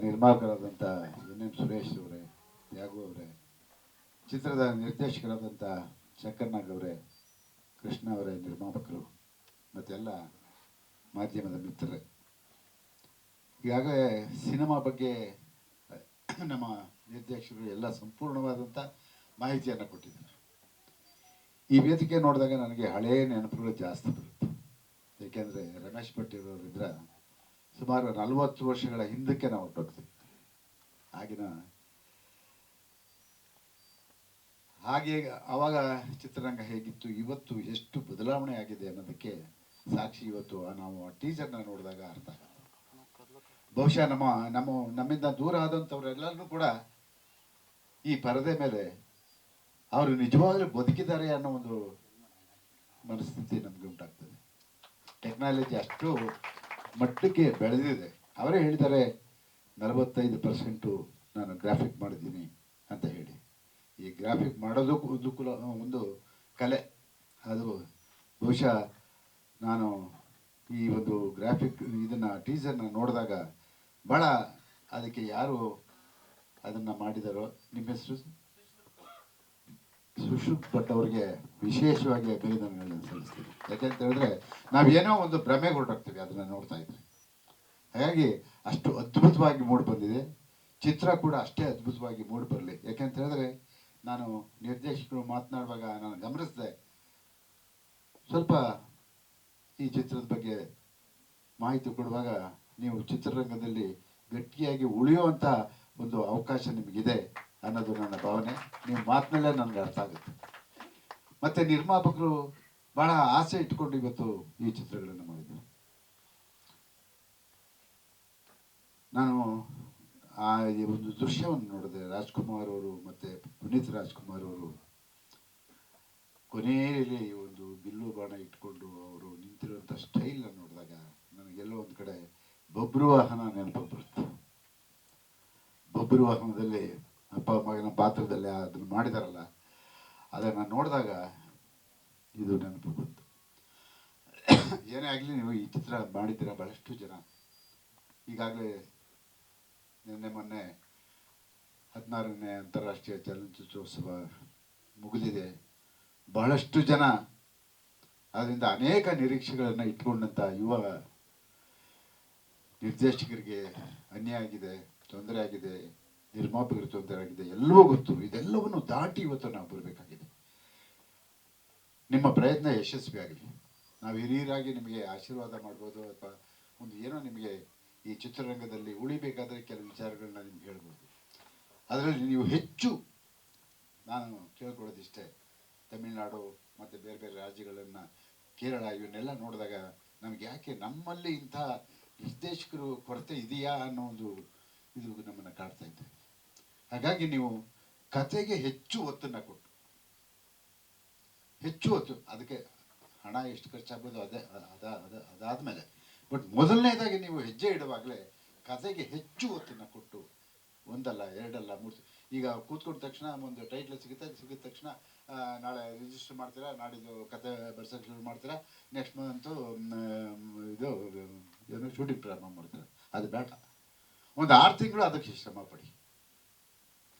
ನಿರ್ಮಾಪಕರಾದಂಥ N Suresh ಅವರೇ, ತ್ಯಾಗು ಅವರೇ, ಚಿತ್ರದ ನಿರ್ದೇಶಕರಾದಂಥ ಶಂಕರ್ನಾಗ್ ಅವರೇ, ಕೃಷ್ಣ ಅವರೇ ನಿರ್ಮಾಪಕರು, ಮತ್ತೆಲ್ಲ ಮಾಧ್ಯಮದ ಮಿತ್ರರೇ, ಈಗಾಗಲೇ ಸಿನಿಮಾ ಬಗ್ಗೆ ನಮ್ಮ ನಿರ್ದೇಶಕರು ಎಲ್ಲ ಸಂಪೂರ್ಣವಾದಂಥ ಮಾಹಿತಿಯನ್ನು ಕೊಟ್ಟಿದ್ದಾರೆ. ಈ ವೇದಿಕೆ ನೋಡಿದಾಗ ನನಗೆ ಹಳೆಯ ನೆನಪುಗಳು ಜಾಸ್ತಿ ಬರುತ್ತೆ. ಏಕೆಂದರೆ ರಮೇಶ್ ಭಟ್ ಇರೋರಿದ್ರೆ ಸುಮಾರು 40 ವರ್ಷಗಳ ಹಿಂದಕ್ಕೆ ನಾವು ಹೊರಟೋಗ್ತೀವಿ. ಹಾಗೆ ಆವಾಗ ಚಿತ್ರರಂಗ ಹೇಗಿತ್ತು, ಇವತ್ತು ಎಷ್ಟು ಬದಲಾವಣೆ ಆಗಿದೆ ಅನ್ನೋದಕ್ಕೆ ಸಾಕ್ಷಿ ಇವತ್ತು ನಾವು ಆ ಟೀಸರ್ನ ನೋಡಿದಾಗ ಅರ್ಥ ಆಗುತ್ತೆ. ಬಹುಶಃ ನಮ್ಮಿಂದ ದೂರ ಆದಂಥವ್ರೆಲ್ಲರೂ ಕೂಡ ಈ ಪರದೆ ಮೇಲೆ ಅವರು ನಿಜವಾಗ್ಲೂ ಬದುಕಿದ್ದಾರೆ ಅನ್ನೋ ಒಂದು ಮನಸ್ಥಿತಿ ನಮ್ಗೆ ಉಂಟಾಗ್ತದೆ. ಟೆಕ್ನಾಲಜಿ ಅಷ್ಟು ಮಟ್ಟಕ್ಕೆ ಬೆಳೆದಿದೆ. ಅವರೇ ಹೇಳಿದ್ದಾರೆ 45% ನಾನು ಗ್ರಾಫಿಕ್ ಮಾಡಿದ್ದೀನಿ ಅಂತ ಹೇಳಿ. ಈ ಗ್ರಾಫಿಕ್ ಮಾಡೋದಕ್ಕೂ ಒಂದು ಕಲೆ. ಅದು ಬಹುಶಃ ನಾನು ಈ ಒಂದು ಗ್ರಾಫಿಕ್ ಇದನ್ನು ಟೀಸರ್ನ ನೋಡಿದಾಗ ಭಾಳ ಅದಕ್ಕೆ ಯಾರು ಅದನ್ನು ಮಾಡಿದಾರೋ, ನಿಮ್ಮ ಹೆಸರು ಸುಶ್ರುತ್ ಭಟ್ ಅವರಿಗೆ ವಿಶೇಷವಾಗಿ ಅಭಿನಂದನೆಗಳನ್ನು ಸಲ್ಲಿಸ್ತೀನಿ. ಯಾಕೆಂತ ಹೇಳಿದ್ರೆ ನಾವೇನೋ ಒಂದು ಭ್ರಮೆಗೆ ಹೊರಟೋಗ್ತೀವಿ ಅದನ್ನು ನೋಡ್ತಾ ಇದ್ರೆ. ಹಾಗಾಗಿ ಅಷ್ಟು ಅದ್ಭುತವಾಗಿ ಮೂಡಿ ಬಂದಿದೆ. ಚಿತ್ರ ಕೂಡ ಅಷ್ಟೇ ಅದ್ಭುತವಾಗಿ ಮೂಡಿ ಬರಲಿ. ಯಾಕೆಂತ ಹೇಳಿದ್ರೆ ನಾನು ನಿರ್ದೇಶಕರು ಮಾತನಾಡುವಾಗ ನಾನು ಗಮನಿಸಿದೆ, ಸ್ವಲ್ಪ ಈ ಚಿತ್ರದ ಬಗ್ಗೆ ಮಾಹಿತಿ ಕೊಡುವಾಗ ನೀವು ಚಿತ್ರರಂಗದಲ್ಲಿ ಗಟ್ಟಿಯಾಗಿ ಉಳಿಯುವಂಥ ಒಂದು ಅವಕಾಶ ನಿಮಗಿದೆ ಅನ್ನೋದು ನನ್ನ ಭಾವನೆ. ನಿಮ್ಮ ಮಾತಿನಲ್ಲೇ ನನಗೆ ಅರ್ಥ ಆಗುತ್ತೆ. ಮತ್ತು ನಿರ್ಮಾಪಕರು ಭಾಳ ಆಸೆ ಇಟ್ಕೊಂಡು ಇವತ್ತು ಈ ಚಿತ್ರಗಳನ್ನು ಮಾಡಿದ್ದಾರೆ. ನಾನು ಈ ಒಂದು ದೃಶ್ಯವನ್ನು ನೋಡಿದೆ. ರಾಜ್ಕುಮಾರ್ ಅವರು ಮತ್ತು ಪುನೀತ್ ರಾಜ್ಕುಮಾರ್ ಅವರು ಕೊನೆಯಲ್ಲಿ ಒಂದು ಬಿಲ್ಲು ಬಾಣ ಇಟ್ಕೊಂಡು ಅವರು ನಿಂತಿರುವಂಥ ಸ್ಟೈಲನ್ನು ನೋಡಿದಾಗ ನನಗೆಲ್ಲೋ ಒಂದು ಕಡೆ ಬಬ್ರು ವಾಹನ ನೆನಪು ಬರುತ್ತೆ. ಬಬ್ರು ವಾಹನದಲ್ಲಿ ಅಪ್ಪ ಮಗನ ಪಾತ್ರದಲ್ಲಿ ಅದನ್ನು ಮಾಡಿದಾರಲ್ಲ, ಅದನ್ನು ನೋಡಿದಾಗ ಇದು ನೆನಪು ಬಂತು. ಏನೇ ಆಗಲಿ, ನೀವು ಈ ಚಿತ್ರ ಮಾಡಿದ್ದೀರ ಬಹಳಷ್ಟು ಜನ. ಈಗಾಗಲೇ ಮೊನ್ನೆ 16ನೇ ಅಂತಾರಾಷ್ಟ್ರೀಯ ಚಲನಚಿತ್ರೋತ್ಸವ ಮುಗಿದಿದೆ. ಬಹಳಷ್ಟು ಜನ ಅದರಿಂದ ಅನೇಕ ನಿರೀಕ್ಷೆಗಳನ್ನು ಇಟ್ಕೊಂಡಂಥ ಯುವ ನಿರ್ದೇಶಕರಿಗೆ ಅನ್ಯಾಯ ಆಗಿದೆ, ತೊಂದರೆ ಆಗಿದೆ, ನಿರ್ಮಾಪಕರಿಗೆ ತೊಂದರೆ ಆಗಿದೆ, ಎಲ್ಲವೂ ಗೊತ್ತು. ಇದೆಲ್ಲವನ್ನು ದಾಟಿ ಇವತ್ತು ನಾವು ಬರಬೇಕಾಗಿದೆ. ನಿಮ್ಮ ಪ್ರಯತ್ನ ಯಶಸ್ವಿಯಾಗಲಿ. ನಾವು ಹಿರಿಯರಾಗಿ ನಿಮಗೆ ಆಶೀರ್ವಾದ ಮಾಡ್ಬೋದು, ಅಥವಾ ಒಂದು ಏನೋ ನಿಮಗೆ ಈ ಚಿತ್ರರಂಗದಲ್ಲಿ ಉಳಿಬೇಕಾದ್ರೆ ಕೆಲವು ವಿಚಾರಗಳನ್ನ ನಿಮ್ಗೆ ಹೇಳ್ಬೋದು. ಅದರಲ್ಲಿ ನೀವು ಹೆಚ್ಚು ನಾನು ಕೇಳ್ಕೊಳ್ಳೋದಿಷ್ಟೇ, ತಮಿಳುನಾಡು ಮತ್ತು ಬೇರೆ ಬೇರೆ ರಾಜ್ಯಗಳನ್ನು, ಕೇರಳ, ಇವನ್ನೆಲ್ಲ ನೋಡಿದಾಗ ನಮ್ಗೆ ಯಾಕೆ ನಮ್ಮಲ್ಲಿ ಇಂಥ ನಿರ್ದೇಶಕರು ಕೊರತೆ ಇದೆಯಾ ಅನ್ನೋ ಒಂದು ಇದು ನಮ್ಮನ್ನು ಕಾಡ್ತಾ ಇದೆ. ಹಾಗಾಗಿ ನೀವು ಕತೆಗೆ ಹೆಚ್ಚು ಒತ್ತನ್ನು ಕೊಟ್ಟು, ಹೆಚ್ಚು ಹೊತ್ತು, ಅದಕ್ಕೆ ಹಣ ಎಷ್ಟು ಖರ್ಚಾಗ್ಬೋದು ಅದಾದಮೇಲೆ, ಬಟ್ ಮೊದಲನೇದಾಗಿ ನೀವು ಹೆಜ್ಜೆ ಇಡುವಾಗಲೇ ಕತೆಗೆ ಹೆಚ್ಚು ಒತ್ತನ್ನು ಕೊಟ್ಟು, ಒಂದಲ್ಲ ಎರಡಲ್ಲ ಮೂರು, ಈಗ ಕೂತ್ಕೊಂಡ ತಕ್ಷಣ ಒಂದು ಟೈಟ್ಲ್ ಸಿಗಿದ ತಕ್ಷಣ ನಾಳೆ ರಿಜಿಸ್ಟರ್ ಮಾಡ್ತೀರಾ, ನಾಡಿದ್ದು ಕತೆ ಬರ್ಸೋಕ್ಕೆ ಶುರು ಮಾಡ್ತೀರಾ, ನೆಕ್ಸ್ಟ್ ಮಂತು ಇದು ಏನೋ ಶೂಟಿಂಗ್ ಪ್ರಾರಂಭ ಮಾಡ್ತೀರಾ. ಅದು ಬೇಡ. ಒಂದು 6 ತಿಂಗಳು ಅದಕ್ಕೆ ಶ್ರಮ ಪಡಿ,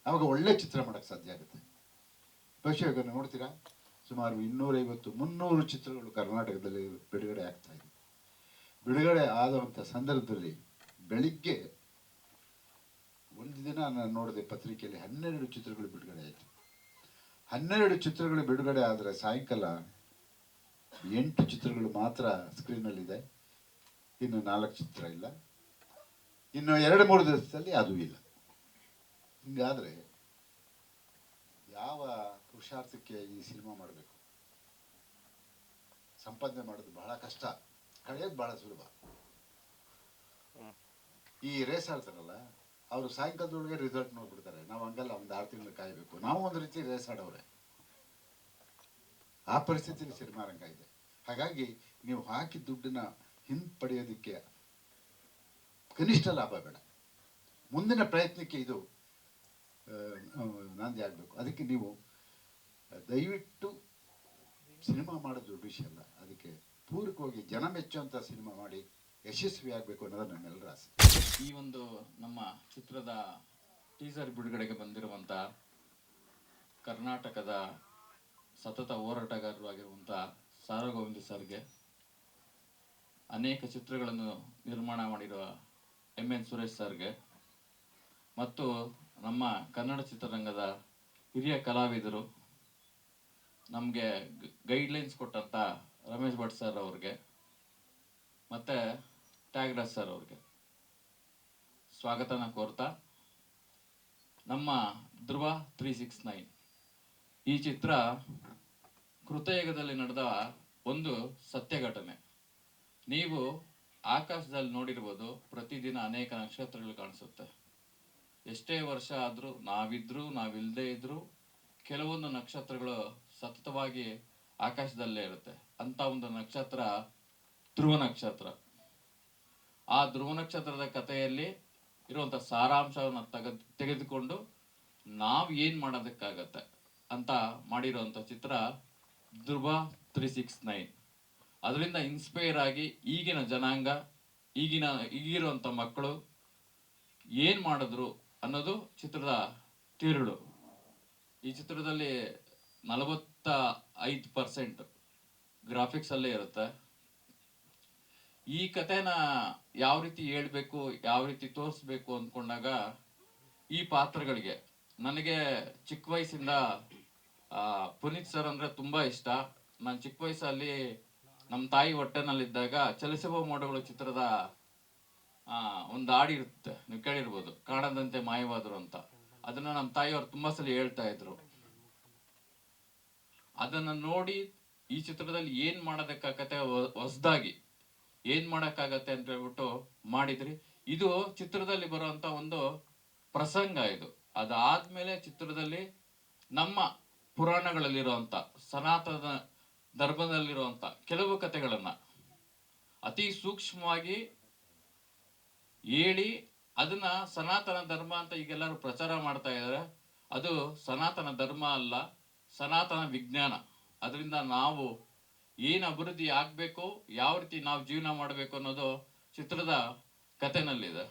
ಆವಾಗ ಒಳ್ಳೆ ಚಿತ್ರ ಮಾಡೋಕ್ಕೆ ಸಾಧ್ಯ ಆಗುತ್ತೆ. ಬಹುಶಃ ನೋಡ್ತೀರಾ, ಸುಮಾರು 250-300 ಚಿತ್ರಗಳು ಕರ್ನಾಟಕದಲ್ಲಿ ಬಿಡುಗಡೆ ಆಗ್ತಾ ಇದೆ. ಬಿಡುಗಡೆ ಆದಂಥ ಸಂದರ್ಭದಲ್ಲಿ ಬೆಳಿಗ್ಗೆ ಒಂದು ದಿನ ನಾನು ನೋಡಿದೆ ಪತ್ರಿಕೆಯಲ್ಲಿ 12 ಚಿತ್ರಗಳು ಬಿಡುಗಡೆ ಆಯಿತು. 12 ಚಿತ್ರಗಳು ಬಿಡುಗಡೆ ಆದರೆ ಸಾಯಂಕಾಲ 8 ಚಿತ್ರಗಳು ಮಾತ್ರ ಸ್ಕ್ರೀನಲ್ಲಿದೆ. ಇನ್ನು 4 ಚಿತ್ರ ಇಲ್ಲ. ಇನ್ನು 2-3 ದಿವಸದಲ್ಲಿ ಅದು ಇಲ್ಲ. ಹಿಂಗಾದರೆ ಯಾವ ಪುರುಷಾರ್ಥಕ್ಕೆ ಈ ಸಿನಿಮಾ ಮಾಡಬೇಕು? ಸಂಪಾದನೆ ಮಾಡೋದು ಬಹಳ ಕಷ್ಟ, ಕಳೆಯೋದು ಬಹಳ ಸುಲಭ. ಈ ರೇಸ್ ಆಡ್ತಾರಲ್ಲ, ಅವರು ಸಾಯಂಕಾಲದೊಳಗೆ ರಿಸಲ್ಟ್ ನೋಡ್ಬಿಡ್ತಾರೆ. ನಾವು ಹಂಗಲ್ಲ, ಒಂದು 6 ತಿಂಗಳು ಕಾಯಬೇಕು. ನಾವು ಒಂದು ರೀತಿ ರೇಸ್ ಆಡೋರೆ. ಆ ಪರಿಸ್ಥಿತಿಯಲ್ಲಿ ಸಿನಿಮಾ ರಂಗ ಇದೆ. ಹಾಗಾಗಿ ನೀವು ಹಾಕಿ ದುಡ್ಡನ್ನ ಹಿಂಪಡೆಯೋದಕ್ಕೆ ಕನಿಷ್ಠ ಲಾಭ ಬೇಡ. ಮುಂದಿನ ಪ್ರಯತ್ನಕ್ಕೆ ಇದು ನಾಂದಿ ಆಗಬೇಕು. ಅದಕ್ಕೆ ನೀವು ದಯವಿಟ್ಟು ಸಿನಿಮಾ ಮಾಡೋದು ದೊಡ್ಡ ವಿಷಯ ಅಲ್ಲ, ಅದಕ್ಕೆ ಪೂರಕವಾಗಿ ಜನ ಮೆಚ್ಚುವಂಥ ಸಿನಿಮಾ ಮಾಡಿ ಯಶಸ್ವಿ ಆಗಬೇಕು ಅನ್ನೋದು ನಮ್ಮೆಲ್ಲರ ಆಸೆ. ಈ ಒಂದು ನಮ್ಮ ಚಿತ್ರದ ಟೀಸರ್ ಬಿಡುಗಡೆಗೆ ಬಂದಿರುವಂಥ ಕರ್ನಾಟಕದ ಸತತ ಹೋರಾಟಗಾರರು ಆಗಿರುವಂಥ ಸಾರ್ವಗೋವಿಂದ ಸರ್ಗೆ, ಅನೇಕ ಚಿತ್ರಗಳನ್ನು ನಿರ್ಮಾಣ ಮಾಡಿರುವ ಎನ್ ಸುರೇಶ್ ಸರ್ಗೆ, ಮತ್ತು ನಮ್ಮ ಕನ್ನಡ ಚಿತ್ರರಂಗದ ಹಿರಿಯ ಕಲಾವಿದರು ನಮಗೆ ಗೈಡ್ಲೈನ್ಸ್ ಕೊಟ್ಟಂಥ ರಮೇಶ್ ಭಟ್ ಸರ್ ಅವ್ರಿಗೆ ಮತ್ತು ತ್ಯಾಗರಾಜ್ ಸರ್ ಅವ್ರಿಗೆ ಸ್ವಾಗತನ ಕೋರ್ತಾ, ನಮ್ಮ ಧ್ರುವ 369 ಈ ಚಿತ್ರ ಕೃತಯುಗದಲ್ಲಿ ನಡೆದ ಒಂದು ಸತ್ಯ ಘಟನೆ. ನೀವು ಆಕಾಶದಲ್ಲಿ ನೋಡಿರ್ಬೋದು, ಪ್ರತಿದಿನ ಅನೇಕ ನಕ್ಷತ್ರಗಳು ಕಾಣಿಸುತ್ತೆ. ಎಷ್ಟೇ ವರ್ಷ ಆದರೂ, ನಾವಿಲ್ಲದೆ ಇದ್ರೂ ಕೆಲವೊಂದು ನಕ್ಷತ್ರಗಳು ಸತತವಾಗಿ ಆಕಾಶದಲ್ಲೇ ಇರುತ್ತೆ. ಅಂತ ಒಂದು ನಕ್ಷತ್ರ ಧ್ರುವ ನಕ್ಷತ್ರ. ಆ ಧ್ರುವ ನಕ್ಷತ್ರದ ಕಥೆಯಲ್ಲಿ ಇರುವಂಥ ಸಾರಾಂಶವನ್ನು ತೆಗೆದುಕೊಂಡು ನಾವು ಏನು ಮಾಡೋದಕ್ಕಾಗತ್ತೆ ಅಂತ ಮಾಡಿರುವಂಥ ಚಿತ್ರ ಧ್ರುವ 369. ಅದರಿಂದ ಇನ್ಸ್ಪೈರ್ ಆಗಿ ಈಗಿನ ಜನಾಂಗ, ಈಗಿರುವಂಥ ಮಕ್ಕಳು ಏನು ಮಾಡಿದ್ರು ಅನ್ನೋದು ಚಿತ್ರದ ತಿರುಳು. ಈ ಚಿತ್ರದಲ್ಲಿ 45% ಗ್ರಾಫಿಕ್ಸ್ ಅಲ್ಲೇ ಇರುತ್ತೆ. ಈ ಕಥೆನ ಯಾವ ರೀತಿ ಹೇಳ್ಬೇಕು, ಯಾವ ರೀತಿ ತೋರಿಸ್ಬೇಕು ಅಂದ್ಕೊಂಡಾಗ ಈ ಪಾತ್ರಗಳಿಗೆ ನನಗೆ ಚಿಕ್ಕ ವಯಸ್ಸಿಂದ ಪುನೀತ್ ಸರ್ ಅಂದರೆ ತುಂಬ ಇಷ್ಟ. ನಾನು ಚಿಕ್ಕ ವಯಸ್ಸಲ್ಲಿ ನಮ್ಮ ತಾಯಿ ಹೊಟ್ಟೆನಲ್ಲಿದ್ದಾಗ ಚಲಿಸುವ ಮೋಡಗಳು ಚಿತ್ರದ ಒಂದು ಹಾಡಿರುತ್ತೆ, ನೀವು ಕೇಳಿರ್ಬೋದು, ಕಾಣದಂತೆ ಮಾಯವಾದರು ಅಂತ. ಅದನ್ನ ನಮ್ಮ ತಾಯಿಯವರು ತುಂಬಾ ಸಲ ಹೇಳ್ತಾ ಇದ್ರು. ಅದನ್ನ ನೋಡಿ ಈ ಚಿತ್ರದಲ್ಲಿ ಏನ್ ಮಾಡೋದಕ್ಕಾಗತ್ತೆ, ಹೊಸದಾಗಿ ಏನ್ ಮಾಡಕ್ಕಾಗತ್ತೆ ಅಂತ ಹೇಳ್ಬಿಟ್ಟು ಮಾಡಿದ್ರಿ. ಇದು ಚಿತ್ರದಲ್ಲಿ ಬರುವಂತ ಒಂದು ಪ್ರಸಂಗ. ಇದು ಅದಾದ್ಮೇಲೆ ಚಿತ್ರದಲ್ಲಿ ನಮ್ಮ ಪುರಾಣಗಳಲ್ಲಿರುವಂತ, ಸನಾತನ ಧರ್ಮದಲ್ಲಿರುವಂತ ಕೆಲವು ಕಥೆಗಳನ್ನ ಅತಿ ಸೂಕ್ಷ್ಮವಾಗಿ ಹೇಳಿ ಅದನ್ನ ಸನಾತನ ಧರ್ಮ ಅಂತ ಈಗೆಲ್ಲರೂ ಪ್ರಚಾರ ಮಾಡ್ತಾ ಇದ್ದಾರೆ. ಅದು ಸನಾತನ ಧರ್ಮ ಅಲ್ಲ, ಸನಾತನ ವಿಜ್ಞಾನ. ಅದರಿಂದ ನಾವು ಏನು ಅಭಿವೃದ್ಧಿ ಆಗ್ಬೇಕು, ಯಾವ ರೀತಿ ನಾವು ಜೀವನ ಮಾಡಬೇಕು ಅನ್ನೋದು ಚಿತ್ರದ ಕಥೆನಲ್ಲಿದೆ.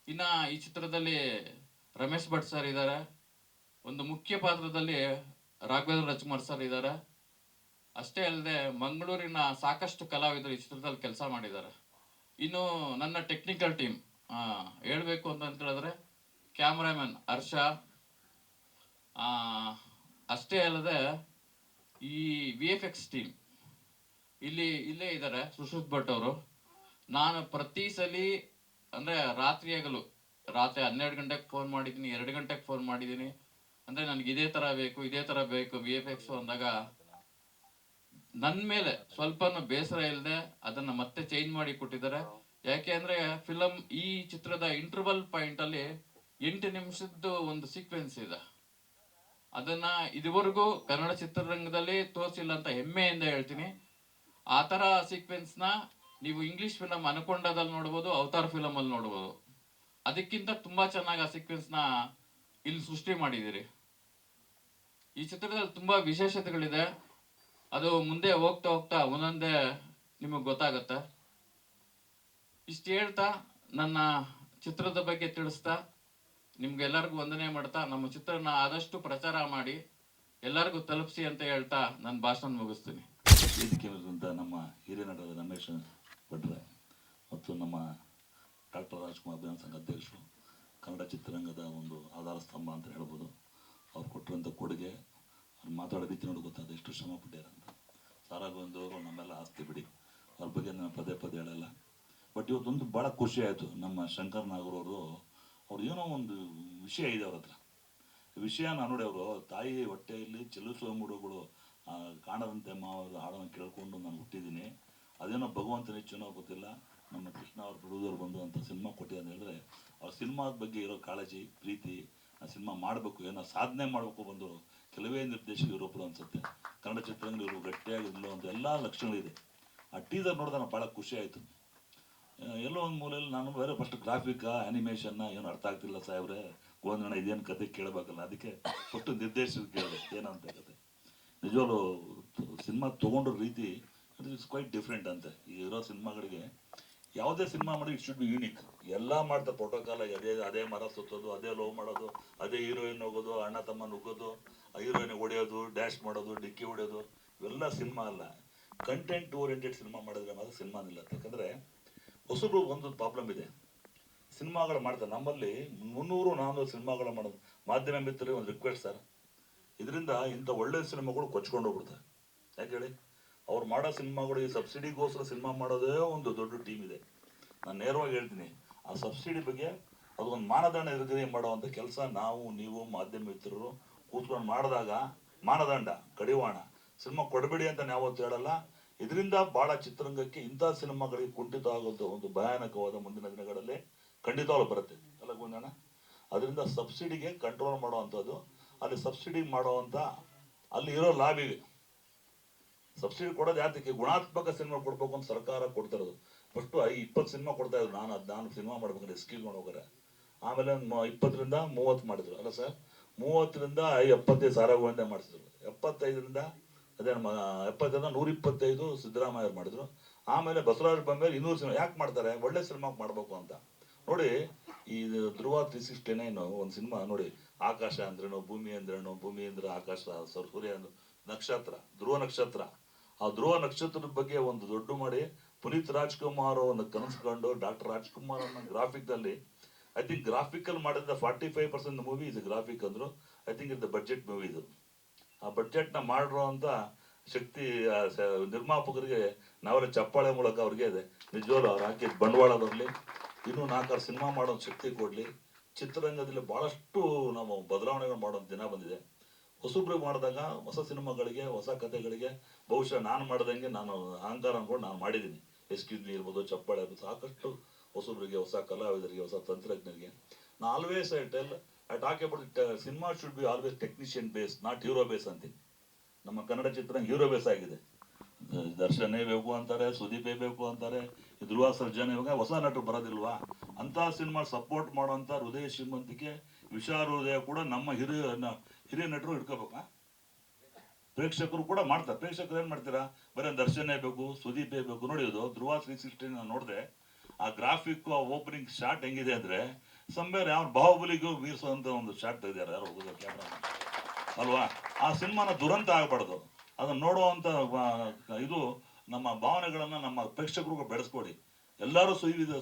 ಇನ್ನ ಈ ಚಿತ್ರದಲ್ಲಿ ರಮೇಶ್ ಭಟ್ ಸರ್ ಇದ್ದಾರೆ. ಒಂದು ಮುಖ್ಯ ಪಾತ್ರದಲ್ಲಿ ರಾಘವೇಂದ್ರ ರಾಜ್ಕುಮಾರ್ ಸರ್ ಇದ್ದಾರೆ. ಅಷ್ಟೇ ಅಲ್ಲದೆ ಮಂಗಳೂರಿನ ಸಾಕಷ್ಟು ಕಲಾವಿದರು ಈ ಚಿತ್ರದಲ್ಲಿ ಕೆಲಸ ಮಾಡಿದ್ದಾರೆ. ಇನ್ನು ನನ್ನ ಟೆಕ್ನಿಕಲ್ ಟೀಮ್ ಹೇಳ್ಬೇಕು ಅಂತ ಹೇಳಿದ್ರೆ, ಕ್ಯಾಮ್ರಾಮನ್ ಹರ್ಷ, ಅಷ್ಟೇ ಅಲ್ಲದೆ ಈ VFX ಟೀಮ್ ಇಲ್ಲೇ ಇದ್ದಾರೆ, ಸುಶ್ರುತ್ ಭಟ್ ಅವರು. ನಾನು ಪ್ರತಿ ಸಲ ಅಂದರೆ ರಾತ್ರಿ 12 ಗಂಟೆಗೆ ಫೋನ್ ಮಾಡಿದ್ದೀನಿ, 2 ಗಂಟೆಗೆ ಫೋನ್ ಮಾಡಿದ್ದೀನಿ. ಅಂದರೆ ನನಗೆ ಇದೇ ಥರ ಬೇಕು VFX ಅಂದಾಗ ನನ್ನ ಮೇಲೆ ಸ್ವಲ್ಪನೂ ಬೇಸರ ಇಲ್ಲದೆ ಅದನ್ನು ಮತ್ತೆ ಚೇಂಜ್ ಮಾಡಿ ಕೊಟ್ಟಿದ್ದಾರೆ. ಯಾಕೆ ಅಂದರೆ ಈ ಚಿತ್ರದ ಇಂಟರ್ವಲ್ ಪಾಯಿಂಟಲ್ಲಿ 8 ನಿಮಿಷದ್ದು ಒಂದು ಸೀಕ್ವೆನ್ಸ್ ಇದೆ. ಅದನ್ನ ಇದುವರೆಗೂ ಕನ್ನಡ ಚಿತ್ರರಂಗದಲ್ಲಿ ತೋರಿಸಿಲ್ಲ ಅಂತ ಹೆಮ್ಮೆಯಿಂದ ಹೇಳ್ತೀನಿ. ಆ ಥರ ಸೀಕ್ವೆನ್ಸ್ನ ನೀವು ಇಂಗ್ಲಿಷ್ ಫಿಲಮ್ ಅನಕೊಂಡದಲ್ಲಿ ನೋಡ್ಬೋದು, ಅವತಾರ್ ಫಿಲಮ್ ಅಲ್ಲಿ ನೋಡ್ಬೋದು. ಅದಕ್ಕಿಂತ ತುಂಬಾ ಚೆನ್ನಾಗಿ ಆ ಸೀಕ್ವೆನ್ಸ್ನ ಇಲ್ಲಿ ಸೃಷ್ಟಿ ಮಾಡಿದ್ದೀರಿ. ಈ ಚಿತ್ರದಲ್ಲಿ ತುಂಬಾ ವಿಶೇಷತೆಗಳಿದೆ. ಅದು ಮುಂದೆ ಹೋಗ್ತಾ ಒಂದೊಂದೇ ನಿಮಗೆ ಗೊತ್ತಾಗತ್ತೆ. ಇಷ್ಟು ಹೇಳ್ತಾ, ನನ್ನ ಚಿತ್ರದ ಬಗ್ಗೆ ತಿಳಿಸ್ತಾ, ನಿಮ್ಗೆಲ್ಲರಿಗೂ ವಂದನೆ ಮಾಡ್ತಾ, ನಮ್ಮ ಚಿತ್ರನ ಆದಷ್ಟು ಪ್ರಚಾರ ಮಾಡಿ ಎಲ್ಲರಿಗೂ ತಲುಪಿಸಿ ಅಂತ ಹೇಳ್ತಾ ನನ್ನ ಭಾಷಣ ಮುಗಿಸ್ತೀನಿ. ವೇದಿಕೆ ಮೇಲಿರುವಂಥ ನಮ್ಮ ಹಿರಿಯ ನಟರಾದ ರಮೇಶ್ ಭಟ್ರೆ ಮತ್ತು ನಮ್ಮ ಡಾಕ್ಟರ್ ರಾಜ್ಕುಮಾರ್ ಅಭಿಯಾನ ಸಂಘ ಅಧ್ಯಕ್ಷರು, ಕನ್ನಡ ಚಿತ್ರರಂಗದ ಒಂದು ಆಧಾರ ಸ್ತಂಭ ಅಂತ ಹೇಳ್ಬೋದು. ಅವ್ರು ಕೊಟ್ಟಿರುವಂಥ ಕೊಡುಗೆ, ಅವ್ರು ಮಾತಾಡೋ ರೀತಿ ನೋಡಿ ಗೊತ್ತಾದ ಎಷ್ಟು ಶ್ರಮ ಪಡ್ಯಾರ ಅಂತ. ಸಾರಾಗೊಂದು ನಮ್ಮೆಲ್ಲ ಆಸ್ತಿ ಬಿಡಿ, ಅವ್ರ ಬಗ್ಗೆ ನಾನು ಪದೇ ಹೇಳಲ್ಲ. ಬಟ್ ಇವತ್ತೊಂದು ಭಾಳ ಖುಷಿ ಆಯಿತು. ನಮ್ಮ ಶಂಕರ್ ನಾಗರವರು ಅವ್ರು ಏನೋ ಒಂದು ವಿಷಯ ಇದೆ ಅವ್ರ ಹತ್ರ. ವಿಷಯ ನಾನು ನೋಡಿ, ಅವರು ತಾಯಿ ಹೊಟ್ಟೆಯಲ್ಲಿ ಚಲಿಸುವ ಮೂಡುಗಳು ಕಾಣದಂತೆ ಮಾವರು ಹಾಡನ್ನು ಕೇಳ್ಕೊಂಡು ನಾನು ಹುಟ್ಟಿದ್ದೀನಿ. ಅದೇನೋ ಭಗವಂತನ ಹೆಚ್ಚೇನೋ ಗೊತ್ತಿಲ್ಲ, ನಮ್ಮ ಕೃಷ್ಣ ಅವ್ರ ಪ್ರೊಡ್ಯೂಸರ್ ಬಂದು ಅಂತ ಸಿನಿಮಾ ಕೊಟ್ಟಿದ್ದಾರೆ ಅಂತ ಹೇಳಿದ್ರೆ, ಅವ್ರ ಸಿನಿಮಾದ ಬಗ್ಗೆ ಇರೋ ಕಾಳಜಿ, ಪ್ರೀತಿ, ಆ ಸಿನಿಮಾ ಮಾಡಬೇಕು, ಏನೋ ಸಾಧನೆ ಮಾಡಬೇಕು ಬಂದು ಕೆಲವೇ ನಿರ್ದೇಶಕರು ಯುರೋಪದ ಅನ್ಸುತ್ತೆ. ಕನ್ನಡ ಚಿತ್ರರಂಗದಲ್ಲಿ ಇವರು ಗಟ್ಟಿಯಾಗಿ ನಿಲ್ಲುವಂಥ ಎಲ್ಲ ಲಕ್ಷಣಗಳಿದೆ. ಆ ಟೀಸರ್ ನೋಡಿದ್ರೆ ನನಗೆ ಭಾಳ ಖುಷಿ ಆಯಿತು. ಎಲ್ಲೋ ಒಂದು ಮೂಲೆಯಲ್ಲಿ ನಾನು ಬೇರೆ ಫಸ್ಟ್ ಗ್ರಾಫಿಕ್ ಆ್ಯನಿಮೇಷನ್ನ ಏನು ಅರ್ಥ ಆಗ್ತಿಲ್ಲ ಸಾಹೇಬ್ರೆ, ಗೋಂದಣ್ಣ ಇದೇನು ಕತೆ ಕೇಳಬೇಕಲ್ಲ, ಅದಕ್ಕೆ ಫಸ್ಟ್ ನಿರ್ದೇಶಕ ಕೇಳಿದೆ ಏನಂತ ಕತೆ. ನಿಜವಾಗ್ಲೂ ಸಿನಿಮಾ ತೊಗೊಂಡ್ರ ರೀತಿ ಇಟ್ಸ್ ಕ್ವೈಟ್ ಡಿಫ್ರೆಂಟ್ ಅಂತೆ. ಈಗ ಇರೋ ಸಿನಿಮಾಗಳಿಗೆ ಯಾವುದೇ ಸಿನಿಮಾ ಮಾಡಿ ಇಟ್ ಶುಡ್ ಬಿ ಯೂನಿಕ್. ಎಲ್ಲ ಮಾಡ್ತಾರೆ ಪ್ರೋಟೋಕಾಲ್, ಅದೇ ಮರ ಸುತ್ತೋದು, ಅದೇ ಲವ್ ಮಾಡೋದು, ಅದೇ ಹೀರೋಯಿನ್ ಹೋಗೋದು, ಅಣ್ಣ ತಮ್ಮ ನುಗ್ಗೋದು, ಹೀರೋಯಿನ್ ಹೊಡೆಯೋದು, ಡ್ಯಾಶ್ ಮಾಡೋದು, ಡಿಕ್ಕಿ ಹೊಡೆಯೋದು, ಇವೆಲ್ಲ ಸಿನಿಮಾ ಅಲ್ಲ. ಕಂಟೆಂಟ್ ಓರಿಯೆಂಟೆಡ್ ಸಿನಿಮಾ ಮಾಡಿದ್ರೆ ಮಾತ್ರ ಸಿನಿಮಾ ನಿಲ್ಲತ್ತೆ. ಯಾಕಂದ್ರೆ ಹೊಸಬ್ರು ಒಂದು ಪ್ರಾಬ್ಲಮ್ ಇದೆ, ಸಿನಿಮಾಗಳು ಮಾಡ್ತಾರೆ ನಮ್ಮಲ್ಲಿ 300-400 ಸಿನಿಮಾಗಳು ಮಾಡೋದು. ಮಾಧ್ಯಮ ಮಿತ್ರರಿಗೆ ಒಂದು ರಿಕ್ವೆಸ್ಟ್ ಸರ್, ಇದರಿಂದ ಇಂಥ ಒಳ್ಳೆ ಸಿನಿಮಾಗಳು ಕೊಚ್ಕೊಂಡು ಹೋಗ್ಬಿಡ್ತಾರೆ. ಯಾಕೆ ಹೇಳಿ, ಅವ್ರು ಮಾಡೋ ಸಿನಿಮಾಗಳು ಈ ಸಬ್ಸಿಡಿಗೋಸ್ಕರ ಸಿನಿಮಾ ಮಾಡೋದೇ ಒಂದು ದೊಡ್ಡ ಟೀಮ್ ಇದೆ. ನಾನು ನೇರವಾಗಿ ಹೇಳ್ತೀನಿ, ಆ ಸಬ್ಸಿಡಿ ಬಗ್ಗೆ ಅದೊಂದು ಮಾನದಂಡ ನಿರ್ಗತಿ ಮಾಡುವಂಥ ಕೆಲಸ ನಾವು ನೀವು ಮಾಧ್ಯಮ ಮಿತ್ರರು ಕೂತ್ಕೊಂಡು ಮಾಡಿದಾಗ ಮಾನದಂಡ ಕಡಿವಾಣ ಸಿನಿಮಾ ಕೊಡಬೇಡಿ ಅಂತ ಯಾವತ್ತೂ ಹೇಳಲ್ಲ. ಇದರಿಂದ ಭಾಳ ಚಿತ್ರರಂಗಕ್ಕೆ ಇಂಥ ಸಿನಿಮಾಗಳಿಗೆ ಕುಂಠಿತ ಆಗುವಂಥ ಒಂದು ಭಯಾನಕವಾದ ಮುಂದಿನ ದಿನಗಳಲ್ಲಿ ಖಂಡಿತವಾಗ್ಲೂ ಬರುತ್ತೆ ಅಲ್ಲ ಗುಂಜಣ್ಣ. ಅದರಿಂದ ಸಬ್ಸಿಡಿಗೆ ಕಂಟ್ರೋಲ್ ಮಾಡುವಂಥದ್ದು, ಅಲ್ಲಿ ಸಬ್ಸಿಡಿ ಮಾಡುವಂಥ ಅಲ್ಲಿ ಇರೋ ಲಾಬಿಗೆ ಸಬ್ಸಿಡಿ ಕೊಡೋದು ಯಾತಕ್ಕೆ, ಗುಣಾತ್ಮಕ ಸಿನಿಮಾ ಕೊಡ್ಬೇಕು ಅಂತ ಸರ್ಕಾರ ಕೊಡ್ತಿರೋದು. ಫಸ್ಟು 20 ಸಿನಿಮಾ ಕೊಡ್ತಾ ಇದ್ರು. ನಾನು ಸಿನಿಮಾ ಮಾಡ್ಬೇಕಾದ್ರೆ ಎಸ್ಕ್ಯೂಸ್ ಮಾಡೋಗಾರೆ, ಆಮೇಲೆ 20ರಿಂದ 30 ಮಾಡಿದ್ರು ಅಲ್ಲ ಸರ್, 30ರಿಂದ 75 ಸಾರಾಗೋವಿಂದ ಮಾಡಿಸಿದ್ರು, 75ರಿಂದ ಅದೇ ನಮ್ಮ 70ರಿಂದ 125 ಸಿದ್ದರಾಮಯ್ಯ ಅವ್ರು ಮಾಡಿದ್ರು. ಆಮೇಲೆ ಬಸವರಾಜ ಬೊಮ್ಮಾಯಿ 200 ಸಿನಿಮಾ ಯಾಕೆ ಮಾಡ್ತಾರೆ, ಒಳ್ಳೆ ಸಿನಿಮಾ ಮಾಡಬೇಕು ಅಂತ. ನೋಡಿ ಈ ಧ್ರುವ 369 ಒಂದು ಸಿನಿಮಾ ನೋಡಿ, ಆಕಾಶ ಅಂದ್ರೇನು, ಭೂಮಿ ಅಂದ್ರೇನು, ಭೂಮಿ ಅಂದ್ರೆ ಆಕಾಶ, ಸೂರ್ಯ ನಕ್ಷತ್ರ, ಧ್ರುವ ನಕ್ಷತ್ರ. ಆ ಧ್ರುವ ನಕ್ಷತ್ರದ ಬಗ್ಗೆ ಒಂದು ದೊಡ್ಡ ಮಾಡಿ ಪುನೀತ್ ರಾಜ್ಕುಮಾರ್ ಒಂದು ಕನಸ್ಕೊಂಡು ಡಾಕ್ಟರ್ ರಾಜ್ಕುಮಾರ್ ಅನ್ನೋ ಗ್ರಾಫಿಕ್ದಲ್ಲಿ, ಐ ಥಿಂಕ್ ಗ್ರಾಫಿಕಲ್ ಮಾಡಿದ 45% ಮೂವಿ ಇದು ಗ್ರಾಫಿಕ್ ಅಂದ್ರು. ಐ ಥಿಂಕ್ ಇದು ಬಡ್ಜೆಟ್ ಮೂವಿ ಇದು. ಆ ಬಡ್ಜೆಟ್ನ ಮಾಡಿರೋ ಅಂತ ಶಕ್ತಿ ನಿರ್ಮಾಪಕರಿಗೆ ನಾವೆಲ್ಲ ಚಪ್ಪಾಳೆ ಮೂಲಕ ಅವ್ರಿಗೆ ಇದೆ. ನಿಜವಾಗ್ಲೂ ಅವ್ರು ಹಾಕಿದ ಬಂಡವಾಳ ಬರಲಿ, ಇನ್ನೂ 4-6 ಸಿನಿಮಾ ಮಾಡೋ ಶಕ್ತಿ ಕೊಡಲಿ. ಚಿತ್ರರಂಗದಲ್ಲಿ ಭಾಳಷ್ಟು ನಾವು ಬದಲಾವಣೆಗಳು ಮಾಡೋ ದಿನ ಬಂದಿದೆ. ಹೊಸಬ್ರಿಗೆ ಮಾಡಿದಾಗ ಹೊಸ ಸಿನಿಮಾಗಳಿಗೆ, ಹೊಸ ಕಥೆಗಳಿಗೆ ಬಹುಶಃ ನಾನು ಮಾಡ್ದಂಗೆ ನಾನು ಅಹಂಕಾರ ಅನ್ಕೊಂಡು ನಾನು ಮಾಡಿದ್ದೀನಿ. ಎಸ್ಕ್ಯೂಸ್ಲಿ ಇರ್ಬೋದು, ಚಪ್ಪಾಳೆ ಇರ್ಬೋದು, ಸಾಕಷ್ಟು ಹೊಸಬ್ರಿಗೆ, ಹೊಸ ಕಲಾವಿದರಿಗೆ, ಹೊಸ ತಂತ್ರಜ್ಞರಿಗೆ. ನಾ always I talk about cinema should be always technician base, not hero base ಅಂತೀನಿ. ನಮ್ಮ ಕನ್ನಡ ಚಿತ್ರ ಹೀರೋ ಬೇಸ್ ಆಗಿದೆ. ದರ್ಶನೇ ಬೇಕು ಅಂತಾರೆ, ಸುದೀಪೇ ಬೇಕು ಅಂತಾರೆ, ಧ್ರುವ ಸರ್ಜನೆ, ಇವಾಗ ಹೊಸ ನಟರು ಬರೋದಿಲ್ವಾ? ಅಂತ ಸಿನಿಮಾ ಸಪೋರ್ಟ್ ಮಾಡುವಂತ ಹೃದಯ ಶ್ರೀಮಂತಿಕೆ, ವಿಶಾಲ ಹೃದಯ ಕೂಡ ನಮ್ಮ ಹಿರಿಯ ನಟರು ಇಟ್ಕೋಬೇಕಾ? ಪ್ರೇಕ್ಷಕರು ಕೂಡ ಮಾಡ್ತಾರೆ. ಪ್ರೇಕ್ಷಕರು ಏನ್ ಮಾಡ್ತೀರಾ, ಬರೀ ದರ್ಶನೇ ಬೇಕು, ಸುದೀಪೇ ಬೇಕು. ನೋಡಿಯೋದು ಧ್ರುವ 360 ನೋಡಿದೆ, ಆ ಗ್ರಾಫಿಕ್, ಆ ಓಪನಿಂಗ್ ಶಾಟ್ ಹೆಂಗಿದೆ ಅಂದ್ರೆ ಸಂಬೇರ್ ಯಾವ ಬಾಹುಬಲಿಗೂ ಮೀರಿಸುವಂತ ಒಂದು ಶಾಟ್ ತೆಗೆದಾರೆ ಯಾರು ಹೋಗೋದು ಕ್ಯಾಮ್ರಾ ಅಲ್ವಾ? ಆ ಸಿನಿಮಾನ ದುರಂತ ಆಗ್ಬಾರ್ದು. ಅದನ್ನ ನೋಡುವಂತ ಇದು ನಮ್ಮ ಭಾವನೆಗಳನ್ನ ನಮ್ಮ ಪ್ರೇಕ್ಷಕರಿಗೂ ಬೆಳೆಸ್ಕೊಡಿ. ಎಲ್ಲರೂ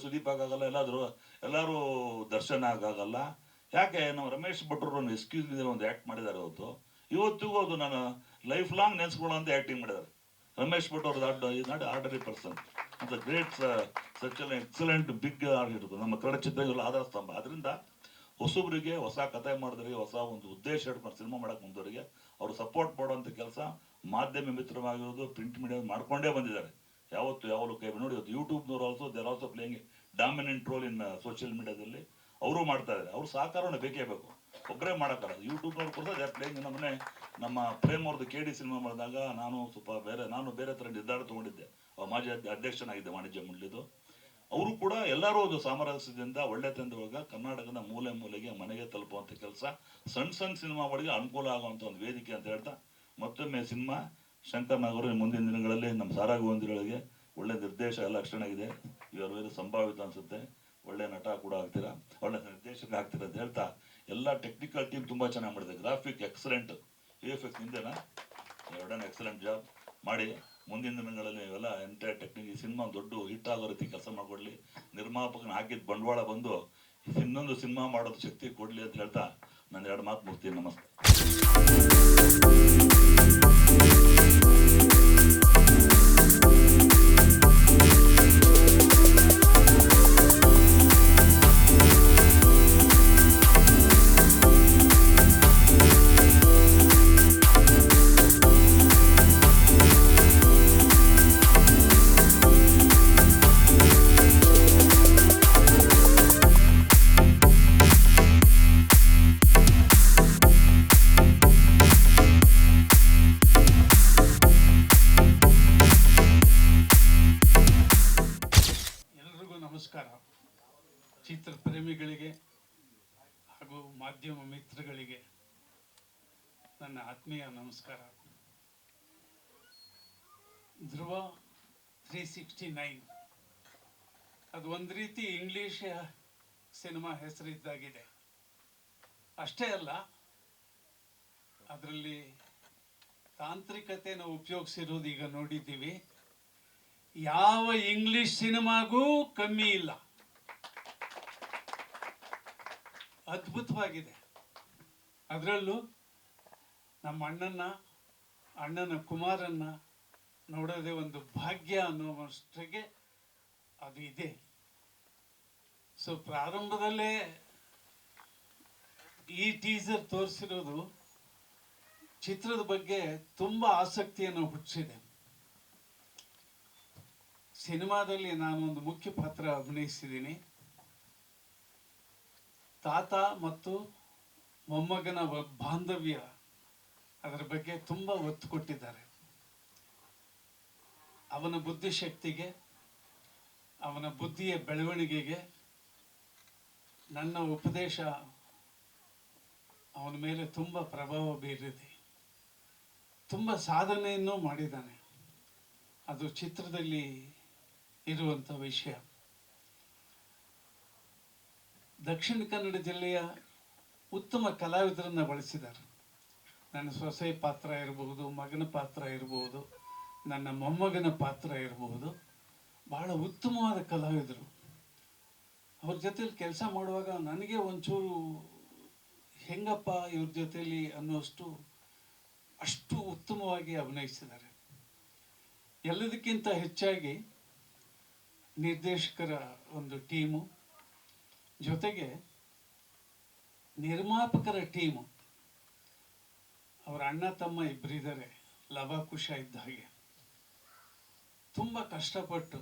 ಸುದೀಪ್ ಆಗಾಗಲ್ಲ, ಎಲ್ಲರೂ ದರ್ಶನ ಆಗಾಗಲ್ಲ. ಯಾಕೆ ನಮ್ಮ ರಮೇಶ್ ಭಟ್ರು ಎಕ್ಸ್ಕ್ಯೂಸ್ ಒಂದು ಆಕ್ಟ್ ಮಾಡಿದ್ದಾರೆ ಇವತ್ತಿಗೂ ಅದು ನಾನು ಲೈಫ್ ಲಾಂಗ್ ನೆನೆಸ್ಕೊಳ್ಳೋಂತ ಆಕ್ಟಿಂಗ್ ಮಾಡಿದ್ದಾರೆ. ರಮೇಶ್ ಭಟ್ ಅವ್ರದ್ದು ನಾಟ್ ಆರ್ಡರಿ ಪರ್ಸನ್ ಅಂತ ಗ್ರೇಟ್ ಸಚ್ ಎಕ್ಸಲೆಂಟ್ ಬಿಗ್ ಆಗಿರೋದು ನಮ್ಮ ಕನ್ನಡ ಚಿತ್ರಗಳ ಆಧಾರ ಸ್ತಂಭ. ಅದರಿಂದ ಹೊಸಬ್ರಿಗೆ, ಹೊಸ ಕಥೆ ಮಾಡಿದ್ರಿಗೆ, ಹೊಸ ಒಂದು ಉದ್ದೇಶ ಇಟ್ಕೊಂಡು ಸಿನಿಮಾ ಮಾಡಕ್ ಮುಂದವರಿಗೆ ಅವರು ಸಪೋರ್ಟ್ ಮಾಡುವಂತ ಕೆಲಸ ಮಾಧ್ಯಮ ಮಿತ್ರವಾಗಿರೋದು, ಪ್ರಿಂಟ್ ಮೀಡಿಯಾ ಮಾಡ್ಕೊಂಡೇ ಬಂದಿದ್ದಾರೆ. ಯಾವತ್ತು ಕೈ ನೋಡಿ, ಯೂಟ್ಯೂಬ್ನವ್ರು also there also playing dominant role in social ಮೀಡಿಯಾದಲ್ಲಿ. ಅವರು ಮಾಡ್ತಾ ಇದ್ದಾರೆ. ಅವ್ರ ಸಹಕಾರನ ಬೇಕೇ ಬೇಕು, ಒಬ್ಬರೇ ಮಾಡೋಕ್ಕಲ್ಲ. ಯೂಟ್ಯೂಬ್ನವ್ರು ಕೂಡ ದೇರ್ ಪ್ಲೇಯಿಂಗ್. ನಮ್ಮನೆ ನಮ್ಮ ಪ್ರೇಮ್ ಅವ್ರದ್ದು KD ಸಿನಿಮಾ ಮಾಡಿದಾಗ ನಾನು ಬೇರೆ ಥರ ನಿರ್ಧಾರ ತಗೊಂಡಿದ್ದೆ. ಮಾಜಿ ಅಧ್ಯಕ್ಷನಾಗಿದ್ದೆ ವಾಣಿಜ್ಯ ಮಂಡಳಿದು. ಅವರು ಕೂಡ ಎಲ್ಲರೂ ಒಂದು ಸಾಮರಸ್ಯದಿಂದ ಒಳ್ಳೆತನದೊಳಗ ಕರ್ನಾಟಕದ ಮೂಲೆ ಮೂಲೆಗೆ ಮನೆಗೆ ತಲುಪುವಂಥ ಕೆಲಸ, ಸಣ್ಣ ಸಿನಿಮಾಗಳಿಗೆ ಅನುಕೂಲ ಆಗುವಂಥ ಒಂದು ವೇದಿಕೆ ಅಂತ ಹೇಳ್ತಾ, ಮತ್ತೊಮ್ಮೆ ಸಿನಿಮಾ ಶಂಕರ್ ನಾಗರು ಮುಂದಿನ ದಿನಗಳಲ್ಲಿ ನಮ್ಮ ಸಾರಾಗುವಂದಿಗಳಿಗೆ ಒಳ್ಳೆ ನಿರ್ದೇಶ ಎಲ್ಲ ಅಕ್ಷಣಾಗಿದೆ. ಇವರು ಸಂಭಾವಿತ ಅನ್ಸುತ್ತೆ. ಒಳ್ಳೆ ನಟ ಕೂಡ ಆಗ್ತೀರಾ, ಒಳ್ಳೆ ನಿರ್ದೇಶಕ ಆಗ್ತೀರಾ ಅಂತ ಹೇಳ್ತಾ, ಎಲ್ಲ ಟೆಕ್ನಿಕಲ್ ಟೀಮ್ ತುಂಬಾ ಚೆನ್ನಾಗಿ ಮಾಡಿದೆ. ಗ್ರಾಫಿಕ್ ಎಕ್ಸಲೆಂಟ್, VFX ನಿಂದೇನಾ ಎರಡನೇ ಎಕ್ಸಲೆಂಟ್ ಜಾಬ್ ಮಾಡಿ ಮುಂದಿನ ದಿನಗಳಲ್ಲಿ ಇವೆಲ್ಲ ಎಂಟೈರ್ ಟೆಕ್ನಿಕ್ ಸಿನಿಮಾ ದೊಡ್ಡ ಹಿಟ್ ಆಗೋ ರೀತಿ ಕೆಲಸ ಮಾಡಿಕೊಡ್ಲಿ. ನಿರ್ಮಾಪಕನ ಹಾಕಿದ ಬಂಡವಾಳ ಬಂದು ಇನ್ನೊಂದು ಸಿನಿಮಾ ಮಾಡೋದು ಶಕ್ತಿ ಕೊಡ್ಲಿ ಅಂತ ಹೇಳ್ತಾ ನಾನು 2 ಮಾತು ಮುಗ್ತೀನಿ. ನಮಸ್ತೆ. ನಮಸ್ಕಾರ. ಚಿತ್ರ ಪ್ರೇಮಿಗಳಿಗೆ ಹಾಗೂ ಮಾಧ್ಯಮ ಮಿತ್ರಗಳಿಗೆ ನನ್ನ ಆತ್ಮೀಯ ನಮಸ್ಕಾರ. ಧ್ರುವ 369 ಅದು ಒಂದು ರೀತಿ ಇಂಗ್ಲಿಷ್ ಸಿನಿಮಾ ಹೆಸರಿದ್ದಾಗಿದೆ. ಅಷ್ಟೇ ಅಲ್ಲ, ಅದರಲ್ಲಿ ತಾಂತ್ರಿಕತೆನ ಉಪಯೋಗಿಸಿರೋದು ಈಗ ನೋಡಿದ್ದೀವಿ. ಯಾವ ಇಂಗ್ಲಿಷ್ ಸಿನಿಮಾಗೂ ಕಮ್ಮಿ ಇಲ್ಲ, ಅದ್ಭುತವಾಗಿದೆ. ಅದರಲ್ಲೂ ನಮ್ಮ ಅಣ್ಣನ ಕುಮಾರನ್ನ ನೋಡೋದೇ ಒಂದು ಭಾಗ್ಯ ಅನ್ನೋವಷ್ಟಿಗೆ ಅದು ಇದೆ. ಸೊ ಪ್ರಾರಂಭದಲ್ಲೇ ಈ ಟೀಸರ್ ತೋರಿಸಿರೋದು ಚಿತ್ರದ ಬಗ್ಗೆ ತುಂಬ ಆಸಕ್ತಿಯನ್ನು ಹುಟ್ಟಿಸಿದೆ. ಸಿನಿಮಾದಲ್ಲಿ ನಾನು ಒಂದು ಮುಖ್ಯ ಪಾತ್ರ ಅಭಿನಯಿಸಿದ್ದೀನಿ. ತಾತ ಮತ್ತು ಮೊಮ್ಮಗನ ಬಾಂಧವ್ಯ, ಅದರ ಬಗ್ಗೆ ತುಂಬ ಒತ್ತು ಕೊಟ್ಟಿದ್ದಾರೆ. ಅವನ ಬುದ್ಧಿಶಕ್ತಿಗೆ, ಅವನ ಬುದ್ಧಿಯ ಬೆಳವಣಿಗೆಗೆ ನನ್ನ ಉಪದೇಶ ಅವನ ಮೇಲೆ ತುಂಬ ಪ್ರಭಾವ ಬೀರಿದೆ. ತುಂಬ ಸಾಧನೆಯನ್ನು ಮಾಡಿದ್ದಾನೆ. ಅದು ಚಿತ್ರದಲ್ಲಿ ಇರುವಂಥ ವಿಷಯ. ದಕ್ಷಿಣ ಕನ್ನಡ ಜಿಲ್ಲೆಯ ಉತ್ತಮ ಕಲಾವಿದರನ್ನು ಬಳಸಿದ್ದಾರೆ. ನನ್ನ ಸೊಸೆ ಪಾತ್ರ ಇರಬಹುದು, ಮಗನ ಪಾತ್ರ ಇರಬಹುದು, ನನ್ನ ಮೊಮ್ಮಗನ ಪಾತ್ರ ಇರಬಹುದು. ಬಹಳ ಉತ್ತಮವಾದ ಕಲಾವಿದರು. ಅವ್ರ ಜೊತೆಲಿ ಕೆಲಸ ಮಾಡುವಾಗ ನನಗೆ ಒಂಚೂರು ಹೆಂಗಪ್ಪ ಇವ್ರ ಜೊತೆಲಿ ಅನ್ನೋಷ್ಟು ಅಷ್ಟು ಉತ್ತಮವಾಗಿ ಅಭಿನಯಿಸಿದ್ದಾರೆ. ಎಲ್ಲದಕ್ಕಿಂತ ಹೆಚ್ಚಾಗಿ ನಿರ್ದೇಶಕರ ಒಂದು ಟೀಮು, ಜೊತೆಗೆ ನಿರ್ಮಾಪಕರ ಟೀಮು, ಅವರ ಅಣ್ಣ ತಮ್ಮ ಇಬ್ಬರಿದ್ದಾರೆ, ಲವಕುಶ ಇದ್ದ ಹಾಗೆ. ತುಂಬ ಕಷ್ಟಪಟ್ಟು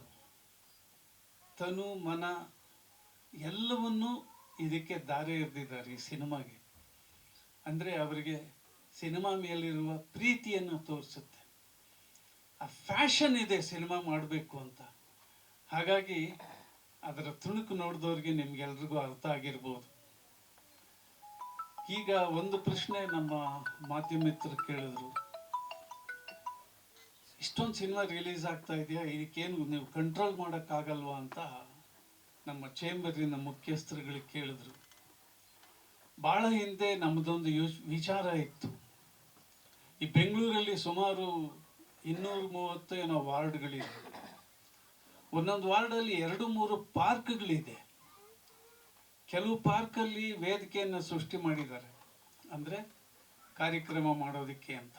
ತನು ಮನ ಎಲ್ಲವನ್ನೂ ಇದಕ್ಕೆ ದಾರಿ ಎರೆದಿದ್ದಾರೆ ಈ ಸಿನಿಮಾಗೆ. ಅಂದರೆ ಅವರಿಗೆ ಸಿನಿಮಾ ಮೇಲಿರುವ ಪ್ರೀತಿಯನ್ನು ತೋರಿಸುತ್ತೆ. ಆ ಫ್ಯಾಷನ್ ಇದೆ ಸಿನಿಮಾ ಮಾಡಬೇಕು ಅಂತ. ಹಾಗಾಗಿ ಅದರ ತುಣುಕು ನೋಡಿದವ್ರಿಗೆ ನಿಮ್ಗೆಲ್ರಿಗೂ ಅರ್ಥ ಆಗಿರ್ಬೋದು. ಈಗ ಒಂದು ಪ್ರಶ್ನೆ ನಮ್ಮ ಮಾಧ್ಯಮ ಮಿತ್ರರು ಕೇಳಿದ್ರು, ಇಷ್ಟೊಂದು ಸಿನಿಮಾ ರಿಲೀಸ್ ಆಗ್ತಾ ಇದೆಯಾ, ಇದಕ್ಕೇನು ನೀವು ಕಂಟ್ರೋಲ್ ಮಾಡೋಕ್ಕಾಗಲ್ವಾ ಅಂತ ನಮ್ಮ ಚೇಂಬರಿನ ಮುಖ್ಯಸ್ಥರುಗಳಿಗೆ ಕೇಳಿದ್ರು. ಭಾಳ ಹಿಂದೆ ನಮ್ಮದೊಂದು ವಿಚಾರ ಇತ್ತು. ಈ ಬೆಂಗಳೂರಲ್ಲಿ ಸುಮಾರು 230 ಏನೋ ವಾರ್ಡ್ಗಳಿದೆ. ಒಂದೊಂದು ವಾರ್ಡಲ್ಲಿ 2-3 ಪಾರ್ಕ್ಗಳಿದೆ. ಕೆಲವು ಪಾರ್ಕಲ್ಲಿ ವೇದಿಕೆಯನ್ನು ಸೃಷ್ಟಿ ಮಾಡಿದ್ದಾರೆ, ಅಂದರೆ ಕಾರ್ಯಕ್ರಮ ಮಾಡೋದಕ್ಕೆ ಅಂತ.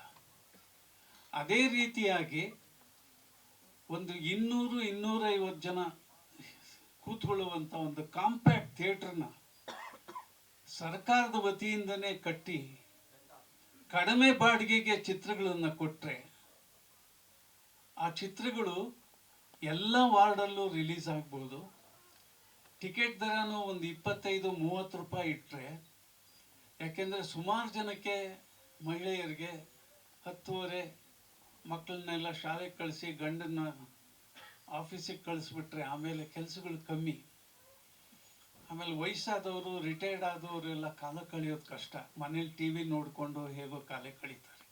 ಅದೇ ರೀತಿಯಾಗಿ ಒಂದು 200-250 ಜನ ಕೂತ್ಕೊಳ್ಳುವಂಥ ಒಂದು ಕಾಂಪ್ಯಾಕ್ಟ್ ಥಿಯೇಟ್ರನ್ನ ಸರ್ಕಾರದ ವತಿಯಿಂದನೇ ಕಟ್ಟಿ ಕಡಿಮೆ ಬಾಡಿಗೆಗೆ ಚಿತ್ರಗಳನ್ನು ಕೊಟ್ಟರೆ ಆ ಚಿತ್ರಗಳು ಎಲ್ಲ ವಾರ್ಡಲ್ಲೂ ರಿಲೀಸ್ ಆಗ್ಬೋದು. ಟಿಕೆಟ್ ದರನೂ ಒಂದು 25-30 ರೂಪಾಯಿ ಇಟ್ಟರೆ, ಯಾಕೆಂದರೆ ಸುಮಾರು ಜನಕ್ಕೆ, ಮಹಿಳೆಯರಿಗೆ 10:30 ಮಕ್ಕಳನ್ನೆಲ್ಲ ಶಾಲೆಗೆ ಕಳಿಸಿ ಗಂಡನ್ನ ಆಫೀಸಿಗೆ ಕಳಿಸ್ಬಿಟ್ರೆ ಆಮೇಲೆ ಕೆಲಸಗಳು ಕಮ್ಮಿ. ಆಮೇಲೆ ವಯಸ್ಸಾದವರು, ರಿಟೈರ್ಡ್ ಆದವರು ಎಲ್ಲ ಕಾಲ ಕಳೆಯೋದು ಕಷ್ಟ. ಮನೇಲಿ ಟಿ ವಿ ನೋಡಿಕೊಂಡು ಹೇಗೋ ಕಾಲ ಕಳೀತಾರೆ.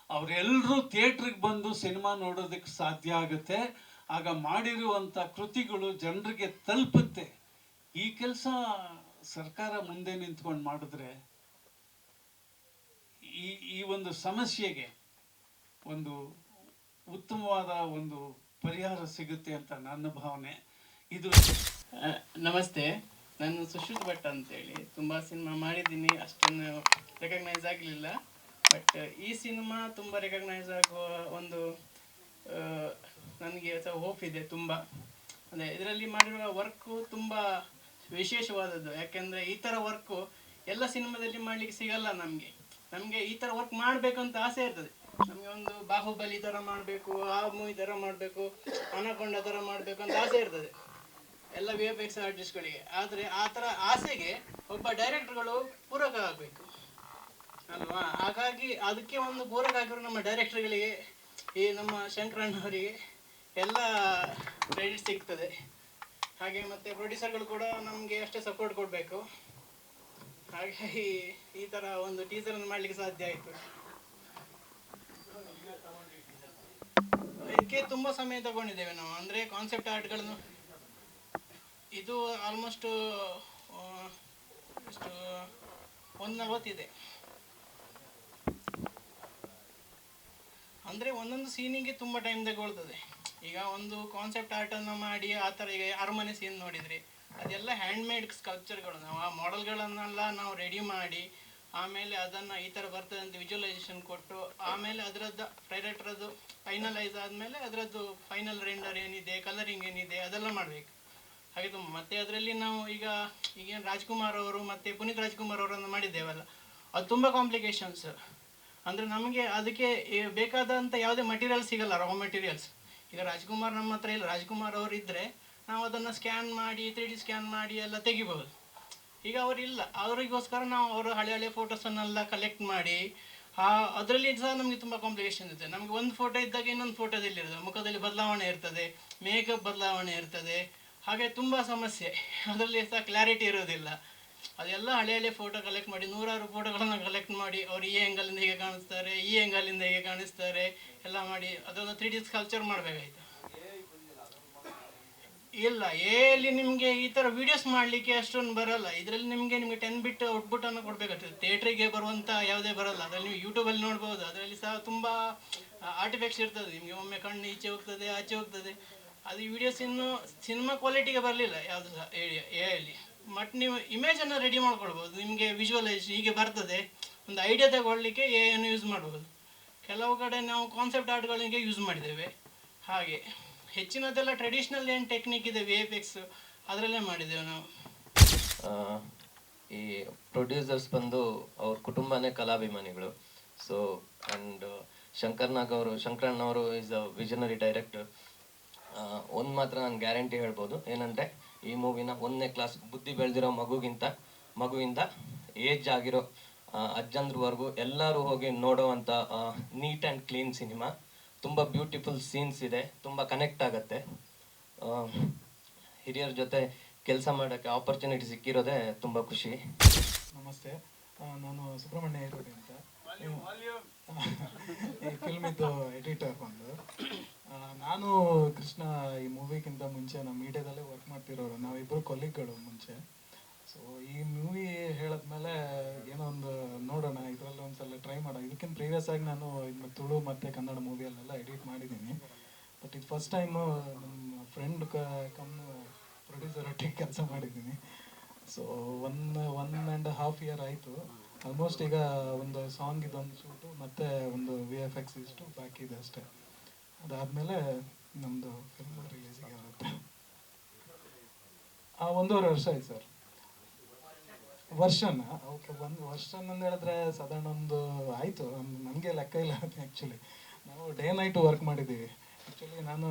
ಅವರೆಲ್ಲರೂ ಥಿಯೇಟ್ರಿಗೆ ಬಂದು ಸಿನಿಮಾ ನೋಡೋದಕ್ಕೆ ಸಾಧ್ಯ ಆಗುತ್ತೆ. ಆಗ ಮಾಡಿರುವಂಥ ಕೃತಿಗಳು ಜನರಿಗೆ ತಲುಪುತ್ತೆ. ಈ ಕೆಲಸ ಸರ್ಕಾರ ಮುಂದೆ ನಿಂತ್ಕೊಂಡು ಮಾಡಿದ್ರೆ ಈ ಒಂದು ಸಮಸ್ಯೆಗೆ ಒಂದು ಉತ್ತಮವಾದ ಒಂದು ಪರಿಹಾರ ಸಿಗುತ್ತೆ ಅಂತ ನನ್ನ ಭಾವನೆ. ಇದು ನಮಸ್ತೆ, ನಾನು ಸುಶ್ರುತ್ ಭಟ್ ಅಂತೇಳಿ ತುಂಬ ಸಿನಿಮಾ ಮಾಡಿದ್ದೀನಿ, ಅಷ್ಟೊಂದು ರೆಕಗ್ನೈಸ್ ಆಗಲಿಲ್ಲ. ಬಟ್ ಈ ಸಿನಿಮಾ ತುಂಬ ರೆಕಗ್ನೈಸ್ ಆಗುವ ಒಂದು ನನಗೆ ಹೋಪ್ ಇದೆ ತುಂಬ. ಅಂದರೆ ಇದರಲ್ಲಿ ಮಾಡಿರುವ ವರ್ಕು ತುಂಬ ವಿಶೇಷವಾದದ್ದು. ಯಾಕೆಂದರೆ ಈ ಥರ ವರ್ಕು ಎಲ್ಲ ಸಿನಿಮಾದಲ್ಲಿ ಮಾಡಲಿಕ್ಕೆ ಸಿಗಲ್ಲ. ನಮಗೆ ಈ ಥರ ವರ್ಕ್ ಮಾಡಬೇಕಂತ ಆಸೆ ಇರ್ತದೆ. ನಮಗೆ ಒಂದು ಬಾಹುಬಲಿ ಥರ ಮಾಡಬೇಕು, ಆ ಮೂವಿ ಥರ ಮಾಡಬೇಕು, ಅನಕೊಂಡ ಥರ ಮಾಡಬೇಕು ಅಂತ ಆಸೆ ಇರ್ತದೆ ಎಲ್ಲ VFX ಆರ್ಟಿಸ್ಟ್ಗಳಿಗೆ. ಆದರೆ ಆ ಥರ ಆಸೆಗೆ ಒಬ್ಬ ಡೈರೆಕ್ಟರ್ಗಳು ಪೂರಕ ಆಗಬೇಕು ಅಲ್ವಾ? ಹಾಗಾಗಿ ಅದಕ್ಕೆ ಒಂದು ಪೂರಕ ಆಗಿರೋ ನಮ್ಮ ಡೈರೆಕ್ಟರ್ಗಳಿಗೆ, ಈ ನಮ್ಮ ಶಂಕರಣ್ಣವರಿಗೆ ಎಲ್ಲ ಕ್ರೆಡಿಟ್ ಸಿಗ್ತದೆ. ಹಾಗೆ ಮತ್ತು ಪ್ರೊಡ್ಯೂಸರ್ಗಳು ಕೂಡ ನಮಗೆ ಅಷ್ಟೇ ಸಪೋರ್ಟ್ ಕೊಡಬೇಕು. ಹಾಗಾಗಿ ಈ ಥರ ಒಂದು ಟೀಸರನ್ನು ಮಾಡಲಿಕ್ಕೆ ಸಾಧ್ಯ ಆಯಿತು. ಇದಕ್ಕೆ ತುಂಬ ಸಮಯ ತಗೊಂಡಿದ್ದೇವೆ ನಾವು. ಅಂದರೆ ಕಾನ್ಸೆಪ್ಟ್ ಆರ್ಟ್ಗಳನ್ನು ಇದು ಆಲ್ಮೋಸ್ಟ್ ಎಷ್ಟು 140 ಇದೆ. ಅಂದರೆ ಒಂದೊಂದು ಸೀನಿಗೆ ತುಂಬ ಟೈಮ್ ತಗೊಳ್ತದೆ. ಈಗ ಒಂದು ಕಾನ್ಸೆಪ್ಟ್ ಆರ್ಟನ್ನು ಮಾಡಿ ಆ ಥರ, ಈಗ ಅರಮನೆ ಸೀನ್ ನೋಡಿದ್ರಿ, ಅದೆಲ್ಲ ಹ್ಯಾಂಡ್ಮೇಡ್ ಸ್ಕಲ್ಪ್ಚರ್ಗಳು. ನಾವು ಆ ಮಾಡೆಲ್ಗಳನ್ನೆಲ್ಲ ನಾವು ರೆಡಿ ಮಾಡಿ ಆಮೇಲೆ ಅದನ್ನು ಈ ಥರ ಬರ್ತದೆ ಅಂತ ವಿಜುವಲೈಸೇಷನ್ ಕೊಟ್ಟು ಆಮೇಲೆ ಅದರದ್ದು ಡೈರೆಕ್ಟ್ರದ್ದು ಫೈನಲೈಸ್ ಆದಮೇಲೆ ಅದರದ್ದು ಫೈನಲ್ ರೆಂಡರ್ ಏನಿದೆ, ಕಲರಿಂಗ್ ಏನಿದೆ ಅದೆಲ್ಲ ಮಾಡಬೇಕು. ಹಾಗೆ ತುಂಬ. ಮತ್ತು ಅದರಲ್ಲಿ ನಾವು ಈಗೇನು ರಾಜ್ಕುಮಾರ್ ಅವರು ಮತ್ತು ಪುನೀತ್ ರಾಜ್ಕುಮಾರ್ ಅವರನ್ನು ಮಾಡಿದ್ದೇವಲ್ಲ, ಅದು ತುಂಬ ಕಾಂಪ್ಲಿಕೇಶನ್ಸ್. ಅಂದರೆ ನಮಗೆ ಅದಕ್ಕೆ ಬೇಕಾದಂಥ ಯಾವುದೇ ಮಟೀರಿಯಲ್ಸ್ ಸಿಗಲ್ಲ, ರಾ ಮೆಟೀರಿಯಲ್ಸ್. ಈಗ ರಾಜ್ಕುಮಾರ್ ನಮ್ಮ ಹತ್ರ ಇಲ್ಲ, ರಾಜ್ಕುಮಾರ್ ಅವರು ಇದ್ದರೆ ನಾವು ಅದನ್ನು ಸ್ಕ್ಯಾನ್ ಮಾಡಿ 3D ಸ್ಕ್ಯಾನ್ ಮಾಡಿ ಎಲ್ಲ ತೆಗಿಬೋದು. ಈಗ ಅವರಿಲ್ಲ, ಅವರಿಗೋಸ್ಕರ ನಾವು ಅವರ ಹಳೆ ಫೋಟೋಸನ್ನೆಲ್ಲ ಕಲೆಕ್ಟ್ ಮಾಡಿ ಅದರಲ್ಲಿ ಸಹ ನಮಗೆ ತುಂಬ ಕಾಂಪ್ಲಿಕೇಶನ್ ಇರುತ್ತೆ. ನಮಗೆ ಒಂದು ಫೋಟೋ ಇದ್ದಾಗ ಇನ್ನೊಂದು ಫೋಟೋದಲ್ಲಿ ಇರ್ತದೆ, ಮುಖದಲ್ಲಿ ಬದಲಾವಣೆ ಇರ್ತದೆ, ಮೇಕಪ್ ಬದಲಾವಣೆ ಇರ್ತದೆ, ಹಾಗೆ ತುಂಬ ಸಮಸ್ಯೆ. ಅದರಲ್ಲಿ ಸಹ ಕ್ಲಾರಿಟಿ ಇರೋದಿಲ್ಲ. ಅದೆಲ್ಲ ಹಳೆ ಫೋಟೋ ಕಲೆಕ್ಟ್ ಮಾಡಿ 100 ಫೋಟೋಗಳನ್ನು ಕಲೆಕ್ಟ್ ಮಾಡಿ ಅವರು ಈ ಆ್ಯಂಗಲಿಂದ ಹೇಗೆ ಕಾಣಿಸ್ತಾರೆ, ಈ ಆ್ಯಂಗಲಿಂದ ಹೇಗೆ ಕಾಣಿಸ್ತಾರೆ ಎಲ್ಲ ಮಾಡಿ ಅದನ್ನು 3D ಸ್ಕಲ್ಪ್ಚರ್ ಮಾಡಬೇಕಾಯ್ತು. ಇಲ್ಲ, ಎಲ್ಲಿ ನಿಮಗೆ ಈ ಥರ ವೀಡಿಯೋಸ್ ಮಾಡಲಿಕ್ಕೆ ಅಷ್ಟೊಂದು ಬರಲ್ಲ. ಇದರಲ್ಲಿ ನಿಮಗೆ 10 ಬಿಟ್ ಔಟ್ಪುಟನ್ನು ಕೊಡಬೇಕಾಗ್ತದೆ. ಥಿಯೇಟ್ರಿಗೆ ಬರುವಂಥ ಯಾವುದೇ ಬರಲ್ಲ. ಅದರಲ್ಲಿ ನೀವು ಯೂಟ್ಯೂಬಲ್ಲಿ ನೋಡ್ಬೋದು. ಅದರಲ್ಲಿ ಸಹ ತುಂಬ ಆರ್ಟಿಫೆಕ್ಟ್ಸ್ ಇರ್ತದೆ. ನಿಮಗೆ ಒಮ್ಮೆ ಕಣ್ಣು ಈಚೆ ಹೋಗ್ತದೆ, ಆಚೆ ಹೋಗ್ತದೆ. ಅದು ವೀಡಿಯೋಸ್ ಇನ್ನು ಸಿನಿಮಾ ಕ್ವಾಲಿಟಿಗೆ ಬರಲಿಲ್ಲ ಯಾವುದು ಸಹ ಎಲ್ಲಿ. ಬಟ್ ನೀವು ಇಮೇಜನ್ನು ರೆಡಿ ಮಾಡ್ಕೊಳ್ಬೋದು. ನಿಮಗೆ ವಿಜುವಲೈಸೇಷನ್ ಹೀಗೆ ಬರ್ತದೆ, ಒಂದು ಐಡಿಯಾ ತಗೊಳ್ಳಿಕ್ಕೆ ಏನು ಯೂಸ್ ಮಾಡ್ಬೋದು. ಕೆಲವು ಕಡೆ ನಾವು ಕಾನ್ಸೆಪ್ಟ್ ಆರ್ಟ್ಗಳಿಗೆ ಯೂಸ್ ಮಾಡಿದ್ದೇವೆ. ಹಾಗೆ ಹೆಚ್ಚಿನದೆಲ್ಲ ಟ್ರೆಡಿಷ್ನಲ್ ಏನು ಟೆಕ್ನಿಕ್ ಇದೆ VFX ಅದರಲ್ಲೇ ಮಾಡಿದ್ದೇವೆ ನಾವು. ಈ ಪ್ರೊಡ್ಯೂಸರ್ಸ್ ಬಂದು ಅವ್ರ ಕುಟುಂಬನೇ ಕಲಾಭಿಮಾನಿಗಳು. ಸೊ ಆ್ಯಂಡ್ ಶಂಕರಣ್ಣವರು ಈಸ್ ಅ ವಿಷನರಿ ಡೈರೆಕ್ಟರ್. ಒಂದು ಮಾತ್ರ ನಾನು ಗ್ಯಾರಂಟಿ ಹೇಳ್ಬೋದು, ಏನಂದರೆ ಈ ಮೂವಿನ 1ನೇ ಕ್ಲಾಸ್ ಬುದ್ಧಿ ಬೆಳೆದಿರೋ ಮಗುವಿಂದ ಏಜ್ ಆಗಿರೋ ಅಜ್ಜಂದ್ರವರೆಗೂ ಎಲ್ಲರೂ ಹೋಗಿ ನೋಡೋವಂಥ ನೀಟ್ ಆ್ಯಂಡ್ ಕ್ಲೀನ್ ಸಿನಿಮಾ. ತುಂಬ ಬ್ಯೂಟಿಫುಲ್ ಸೀನ್ಸ್ ಇದೆ, ತುಂಬ ಕನೆಕ್ಟ್ ಆಗುತ್ತೆ. ಹಿರಿಯರ ಜೊತೆ ಕೆಲಸ ಮಾಡೋಕ್ಕೆ ಆಪರ್ಚುನಿಟಿ ಸಿಕ್ಕಿರೋದೇ ತುಂಬ ಖುಷಿ. ನಮಸ್ತೆ, ನಾನು ಸುಬ್ರಹ್ಮಣ್ಯ ಈರೋಡಿ ಅಂತ, ಈ ಫಿಲ್ಮಿದ್ದು ಎಡಿಟರ್ ಬಂದು. ನಾನು ಕೃಷ್ಣ ಈ ಮೂವಿಗಿಂತ ಮುಂಚೆ ನಮ್ಮ ಮೀಡಿಯಾದಲ್ಲೇ ವರ್ಕ್ ಮಾಡ್ತಿರೋರು, ನಾವಿಬ್ಬರು ಕೊಲೀಗ್ಗಳು ಮುಂಚೆ. ಸೊ ಈ ಮೂವಿ ಹೇಳಿದ್ಮೇಲೆ ಏನೋ ಒಂದು ನೋಡೋಣ, ಇದರಲ್ಲಿ ಒಂದ್ಸಲ ಟ್ರೈ ಮಾಡೋಣ. ಇದಕ್ಕಿಂತ ಪ್ರೀವಿಯಸ್ ಆಗಿ ನಾನು ತುಳು ಮತ್ತು ಕನ್ನಡ ಮೂವಿಯಲ್ಲೆಲ್ಲ ಎಡಿಟ್ ಮಾಡಿದ್ದೀನಿ. ಬಟ್ ಇದು ಫಸ್ಟ್ ಟೈಮು ನಮ್ಮ ಫ್ರೆಂಡ್ ಕಮ್ ಪ್ರೊಡ್ಯೂಸರ್ ಒಟ್ಟಿಗೆ ಕೆಲಸ ಮಾಡಿದ್ದೀನಿ. ಸೊ 1.5 ಇಯರ್ ಆಯಿತು ಆಲ್ಮೋಸ್ಟ್. ಈಗ ಒಂದು ಸಾಂಗ್ ಇದೊಂದು ಶೂಟು ಮತ್ತು ಒಂದು VFX ಇಷ್ಟು ಬಾಕಿ ಇದೆ ಅಷ್ಟೇ. ಅದಾದಮೇಲೆ ನಮ್ಮದು ಫಿಲ್ಮ್ ರಿಲೀಸಿಗೆ ಬರುತ್ತೆ. 1.5 ವರ್ಷ ಆಯ್ತು ಸರ್. ವರ್ಷನ ಓಕೆ, ಒಂದು ವರ್ಷನ್ ಅಂತ ಹೇಳಿದ್ರೆ ಸಾಧಾರಣ ಒಂದು ಆಯಿತು, ನನಗೆ ಲೆಕ್ಕ ಇಲ್ಲ ಆ್ಯಕ್ಚುಲಿ. ನಾವು ಡೇ ನೈಟು ವರ್ಕ್ ಮಾಡಿದ್ದೀವಿ. ಆ್ಯಕ್ಚುಲಿ ನಾನು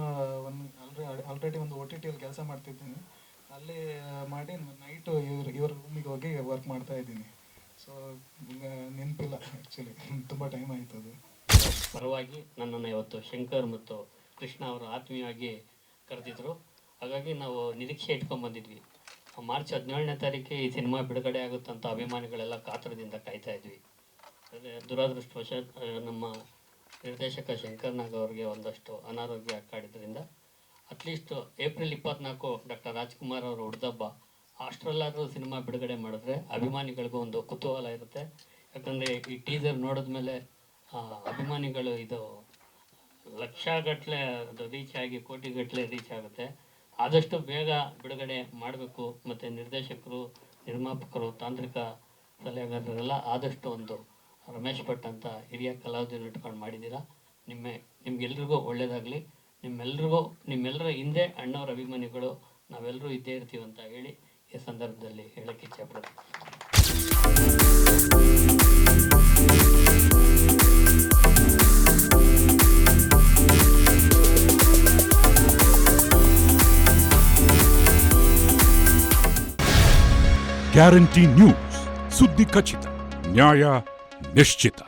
ಆಲ್ರೆಡಿ ಒಂದು OTTಯಲ್ಲಿ ಕೆಲಸ ಮಾಡ್ತಿದ್ದೀನಿ. ಅಲ್ಲಿ ಮಾಡಿ ನೈಟು ಇವ್ರ ರೂಮಿಗೆ ಹೋಗಿ ವರ್ಕ್ ಮಾಡ್ತಾ ಇದ್ದೀನಿ. ಸೊ ನೆನಪಿಲ್ಲ ಆ್ಯಕ್ಚುಲಿ, ತುಂಬ ಟೈಮ್ ಆಯಿತು ಅದು. ಪರವಾಗಿ ನನ್ನನ್ನು ಇವತ್ತು ಶಂಕರ್ ಮತ್ತು ಕೃಷ್ಣ ಅವರು ಆತ್ಮೀಯವಾಗಿ ಕರೆದಿದ್ರು. ಹಾಗಾಗಿ ನಾವು ನಿರೀಕ್ಷೆ ಇಟ್ಕೊಂಡ್ಬಂದಿದ್ವಿ. ಮಾರ್ಚ್ 17ನೇ ತಾರೀಕಿಗೆ ಈ ಸಿನಿಮಾ ಬಿಡುಗಡೆ ಆಗುತ್ತಂತ ಅಭಿಮಾನಿಗಳೆಲ್ಲ ಕಾತರದಿಂದ ಕಾಯ್ತಾ ಇದ್ವಿ. ಆದರೆ ದುರಾದೃಷ್ಟವಶಾತ್ ನಮ್ಮ ನಿರ್ದೇಶಕ ಶಂಕರ್ ನಾಗ್ ಅವರಿಗೆ ಒಂದಷ್ಟು ಅನಾರೋಗ್ಯ ಕಾಡಿದ್ರಿಂದ ಅಟ್ಲೀಸ್ಟ್ ಏಪ್ರಿಲ್ 24 ಡಾಕ್ಟರ್ ರಾಜ್ಕುಮಾರ್ ಅವರ ಹುಡ್ದಬ್ಬ ಅಷ್ಟರಲ್ಲಾದರೂ ಸಿನಿಮಾ ಬಿಡುಗಡೆ ಮಾಡಿದ್ರೆ ಅಭಿಮಾನಿಗಳಿಗೂ ಒಂದು ಕುತೂಹಲ ಇರುತ್ತೆ. ಯಾಕಂದರೆ ಈ ಟೀಸರ್ ನೋಡಿದ್ಮೇಲೆ ಅಭಿಮಾನಿಗಳು ಇದು ಲಕ್ಷಗಟ್ಟಲೆ ಅದು ರೀಚ್ ಆಗಿ ಕೋಟಿಗಟ್ಟಲೆ ರೀಚ್ ಆಗುತ್ತೆ. ಆದಷ್ಟು ಬೇಗ ಬಿಡುಗಡೆ ಮಾಡಬೇಕು. ಮತ್ತು ನಿರ್ದೇಶಕರು, ನಿರ್ಮಾಪಕರು, ತಾಂತ್ರಿಕ ಸಲಹೆಗಾರರೆಲ್ಲ ಆದಷ್ಟು ಒಂದು ರಮೇಶ್ ಭಟ್ ಅಂತ ಹಿರಿಯ ಕಲಾವಿದರನ್ನು ಇಟ್ಕೊಂಡು ಮಾಡಿದ್ದೀರಾ. ನಿಮ್ಗೆಲ್ರಿಗೂ ಒಳ್ಳೆಯದಾಗಲಿ. ನಿಮ್ಮೆಲ್ಲರ ಹಿಂದೆ ಅಣ್ಣವ್ರ ಅಭಿಮಾನಿಗಳು ನಾವೆಲ್ಲರೂ ಇದ್ದೇ ಇರ್ತೀವಿ ಅಂತ ಹೇಳಿ ಈ ಸಂದರ್ಭದಲ್ಲಿ ಹೇಳಕ್ಕೆ ಇಚ್ಛೆಪಡ್ತೀನಿ. ಗ್ಯಾರಂಟಿ ನ್ಯೂಸ್, ಸುದ್ದಿ ಖಚಿತ, ನ್ಯಾಯ ನಿಶ್ಚಿತ.